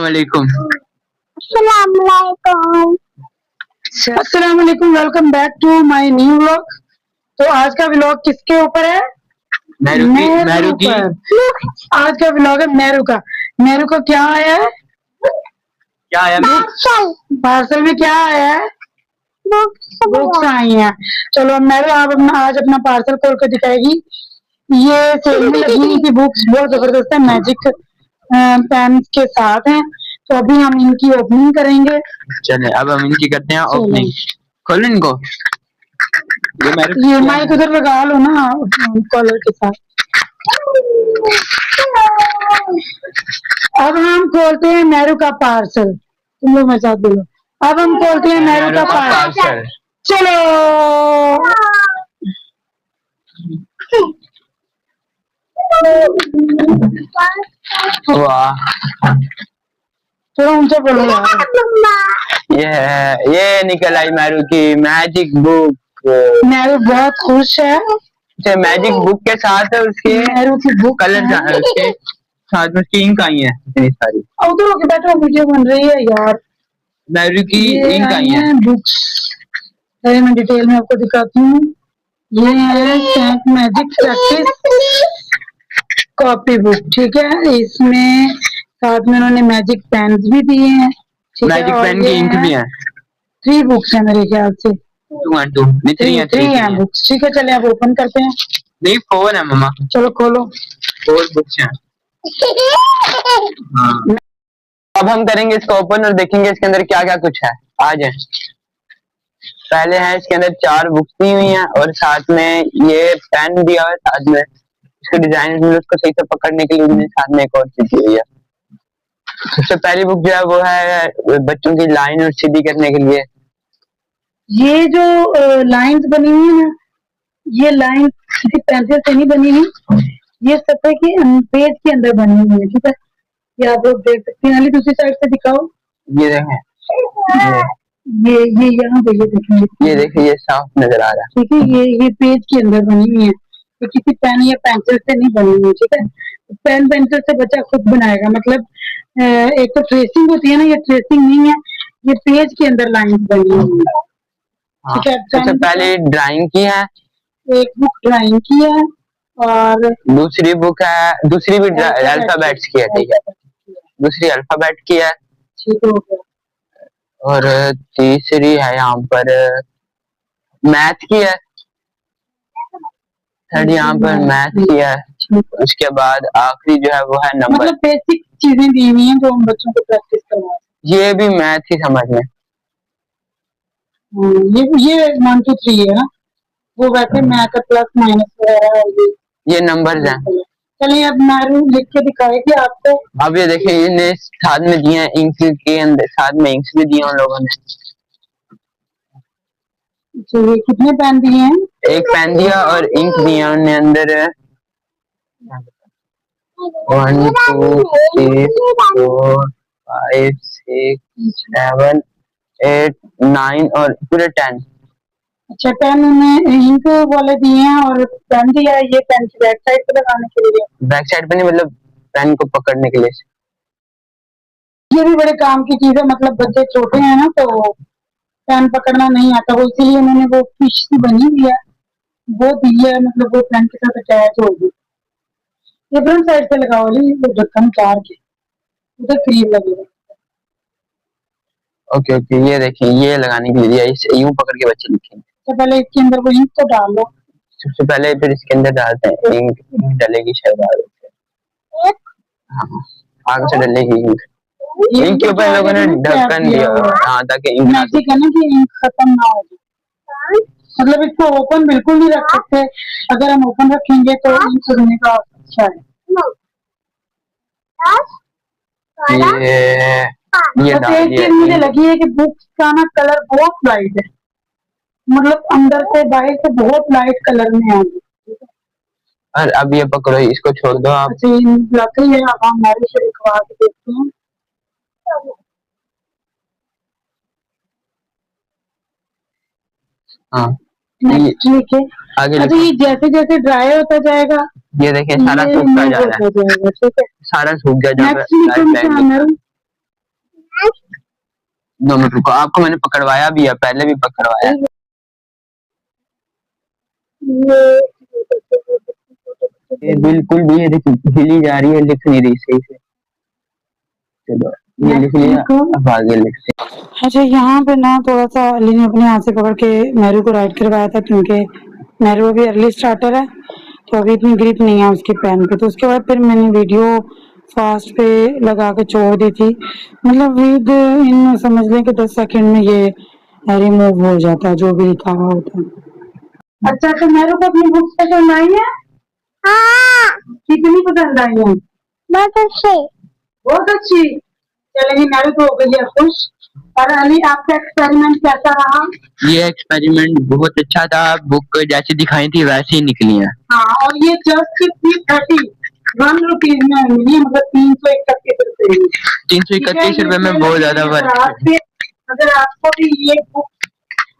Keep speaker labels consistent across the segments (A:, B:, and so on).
A: अस्सलामुअलैकुम।
B: अस्सलामुअलैकुम, welcome back to my new vlog. तो आज का व्लॉग किसके ऊपर है?
A: मेहरू की।
B: आज का व्लॉग है मेहरू का। मेहरू का क्या आया है?
A: क्या आया?
B: पार्सल में क्या आया है? बुक्स आई हैं। चलो मेहरू आप आज अपना पार्सल खोल कर दिखाएगी। ये सेल में लगी हुई थी बुक्स, बहुत जबरदस्त है, मैजिक पेन के साथ हैं। तो अभी हम इनकी ओपनिंग करेंगे।
A: चले अब हम इनकी करते हैं ओपनिंग। खोलो इनको।
B: ये माइक उधर लगा लो ना कॉलर के साथ। अब हम खोलते हैं मेहरू का पार्सल। तुम लोग मेरे साथ बोलो। अब हम खोलते हैं मेहरू का पार्सल। चलो
A: वाह,
B: थोड़ा ऊंचा बोलो यार।
A: ये निकल आई मेहरू की मैजिक बुक।
B: मेहरू बहुत खुश है।
A: मैजिक बुक के साथ उसके
B: मेहरू की बुक
A: कलर उसके साथ में उसकी इंक आई है इतनी सारी।
B: उधर होके बैठो, वीडियो बन रही है यार।
A: मेहरू की इंक आई है
B: बुक्स। मैं डिटेल में आपको दिखाती हूँ। ये है सैंक मैजिक प्रैक्टिस कॉपी बुक, ठीक है। इसमें साथ में उन्होंने मैजिक पेन्स भी दिए हैं,
A: मैजिक पेन की इंक भी है।
B: 3 बुक्स है मेरे ख्याल से।
A: 3
B: है बुक्स, ठीक है। चले अब ओपन करते हैं।
A: नहीं 4 है मामा।
B: चलो खोलो।
A: 4 बुक्स हैं। हाँ। अब हम करेंगे इसको ओपन और देखेंगे इसके अंदर क्या क्या कुछ है। आ जाए। पहले है इसके अंदर 4 बुक्स दी हुई हैं और साथ में ये पेन दिया हुआ है। साथ में इसके डिजाइन में उसको सही से पकड़ने के लिए उन्होंने साथ में एक और चीज दी हुई है। सबसे पहली बुक जो है वो है बच्चों की लाइन और सीधी करने के लिए।
B: ये जो लाइंस बनी हुई है ना, ये लाइन किसी पेंसिल से नहीं बनी हुई, ये सतह के पेज के अंदर बनी हुई है, ठीक है। ये आप लोग देख सकते हैं। अली दूसरी साइड से दिखाओ।
A: ये देखें,
B: ये यहाँ पे
A: ये देखिए ये साफ नजर आ रहा है,
B: ठीक है। ये पेज के अंदर बनी हुई है, ये किसी पेन या पेंसिल से नहीं बनी हुई, ठीक है। पेन पेंसिल से बच्चा खुद बनाएगा, मतलब एक तो ट्रेसिंग होती है ना, ये ट्रेसिंग नहीं है, ये पेज के अंदर लाइंस बनी हुई है।
A: ठीक है। सबसे पहले ड्राइंग की है, एक
B: बुक ड्राइंग की है और
A: दूसरी बुक है, दूसरी भी अल्फाबेट्स की है, ठीक है। दूसरी अल्फाबेट की है,
B: ठीक हो गया।
A: और तीसरी है यहाँ पर मैथ की है, थर्ड यहाँ पर मैथ की है। उसके बाद आखिरी जो है वो है नंबर।
B: मतलब बेसिक चीजें दी हुई हैं जो हम बच्चों को प्रैक्टिस करवा।
A: ये भी मैथ ही समझ में।
B: ये 1 2 3 है ना, वो वैसे मैथ प्लस माइनस वगैरह।
A: ये नंबर्स हैं।
B: चलिए अब मेहरू लिख के दिखाएगी आपको।
A: अब ये देखिए इन्हें साथ में दिए हैं इंक के अंदर, साथ में इंक्स भी दिए उन लोगों ने।
B: चलिए कितने पेन दिए हैं?
A: एक पेन दिया और इंक दिया उन्हें अंदर। 1 2 3 4 5 6 7 8 9 और पूरे 10।
B: अच्छा, पेन उन्हें इंक वाले दिए हैं और पेन दिया है। ये पेन की बैक साइड पे लगाने के लिए,
A: बैक साइड पे नहीं, मतलब पेन को पकड़ने के लिए।
B: ये भी बड़े काम की चीज है, मतलब बच्चे छोटे हैं ना तो पेन पकड़ना नहीं आता, वो इसीलिए उन्होंने वो फिश सी बनी हुई है वो दी है, मतलब वो पेन के साथ अटैच होगी। ये फ्रंट साइड पे लगाओ ली, ढक्कन उतार के उधर करीब लगेगा।
A: ओके ओके, ये देखिए ये लगाने के लिए इसे यूं पकड़ के बच्चे लिखेंगे।
B: तो पहले इसके अंदर वो इंक तो डाल लो
A: सबसे पहले, फिर इसके अंदर डालते हैं इंक। डलेगी शायद आगे से। हाँ आगे से डलेगी इंक। इंक के ऊपर लोगों ने ढक्कन दिया हाँ, ताकि इंक
B: मैजिक है ना कि इंक खत्म ना हो। मतलब इसको ओपन बिल्कुल नहीं रख सकते, अगर हम ओपन रखेंगे तो इंक उड़ने का अच्छा है।
A: ये
B: मुझे लगी है कि बुक का ना कलर बहुत लाइट है, मतलब अंदर से बाहर से बहुत लाइट कलर में है।
A: और अब ये पकड़ो, इसको छोड़ दो आप।
B: लग रही है, अब हम हमारे से लिखवा के देखते हैं।
A: हाँ
B: ठीक है आगे। अच्छा, ये जैसे जैसे ड्राई होता जाएगा,
A: ये देखिए सारा सूखता जा रहा है,
B: ठीक है।
A: सारा सूख गया। 2 मिनट रुको, आपको मैंने पकड़वाया भी है, पहले भी पकड़वाया। ये बिल्कुल भी, ये देखिए हिली जा रही है, लिख नहीं रही सही से। चलो ये लिख लिया, अब आगे लिखते हैं।
B: अच्छा, यहाँ पे ना थोड़ा सा अली ने अपने हाथ से पकड़ के मेरू को राइड करवाया था, क्योंकि मेरू अभी अर्ली स्टार्टर है तो अभी इतनी ग्रिप नहीं है उसकी पैन पे। तो उसके बाद फिर मैंने वीडियो फास्ट पे लगा के छोड़ दी थी, मतलब विद इन समझ लें कि 10 सेकंड में ये रिमूव हो जाता है जो भी लिखा हुआ होता है। अच्छा, तो मेरू को अपनी बुक्स पसंद आई है? हाँ। कितनी पसंद आई है? बहुत अच्छी। बहुत अच्छी। चलेगी, मेरू तो हो गई है खुश। और अली, आपका एक्सपेरिमेंट कैसा रहा?
A: ये एक्सपेरिमेंट बहुत अच्छा था, बुक जैसी दिखाई थी वैसी ही निकली है।
B: हाँ, और ये जस्ट 331 रुपीज में मिली है, मतलब 331 रुपए।
A: 331 रुपए में बहुत ज्यादा वर्थ है।
B: अगर आपको भी ये बुक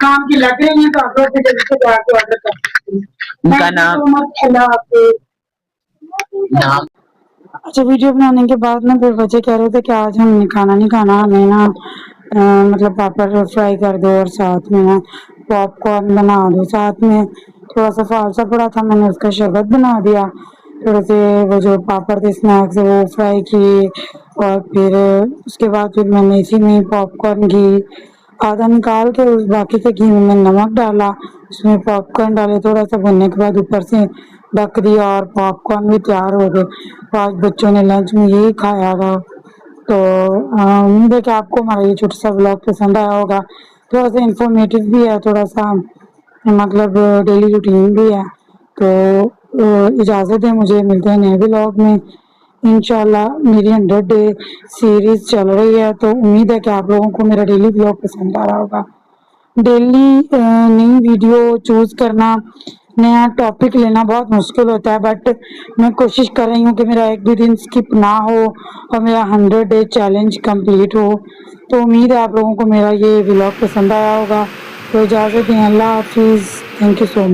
B: काम की लग रही है तो आप लोग जल्दी से जाकर ऑर्डर कर सकते हैं।
A: उनका नाम।
B: अच्छा, वीडियो बनाने के बाद ना फिर बच्चे कह रहे थे कि आज हमने खाना नहीं खाना, हमें ना मतलब पापड़ फ्राई कर दो और साथ में ना पॉपकॉर्न बना दो, साथ में थोड़ा सा फालसा पड़ा था, मैंने उसका शरबत बना दिया, थोड़े से वो जो पापड़ थे स्नैक्स वो फ्राई किए, और फिर उसके बाद फिर मैंने इसी में पॉपकॉर्न घी आधा निकाल के उस बाकी के घी में मैंने नमक डाला, उसमें पॉपकॉर्न डाले, थोड़ा सा भुनने के बाद ऊपर से ढक दिया और पॉपकॉर्न भी तैयार हो गए। तो आज बच्चों ने लंच में यही खाया था। तो उम्मीद है कि आपको हमारा ये छोटा सा व्लॉग पसंद आया होगा, थोड़ा सा इंफॉर्मेटिव भी है, थोड़ा सा मतलब डेली रूटीन भी है। तो इजाज़त है मुझे, मिलते हैं नए व्लॉग में इंशाल्लाह। मेरी 100 डे सीरीज चल रही है, तो उम्मीद है कि आप लोगों को मेरा डेली व्लॉग पसंद आ रहा होगा। डेली नई वीडियो चूज करना, नया टॉपिक लेना बहुत मुश्किल होता है, बट मैं कोशिश कर रही हूँ कि मेरा एक भी दिन स्किप ना हो और मेरा 100 डे चैलेंज कंप्लीट हो। तो उम्मीद है आप लोगों को मेरा ये व्लॉग पसंद आया होगा। तो इजाज़त दें, अल्लाह हाफिज़, थैंक यू सो मच।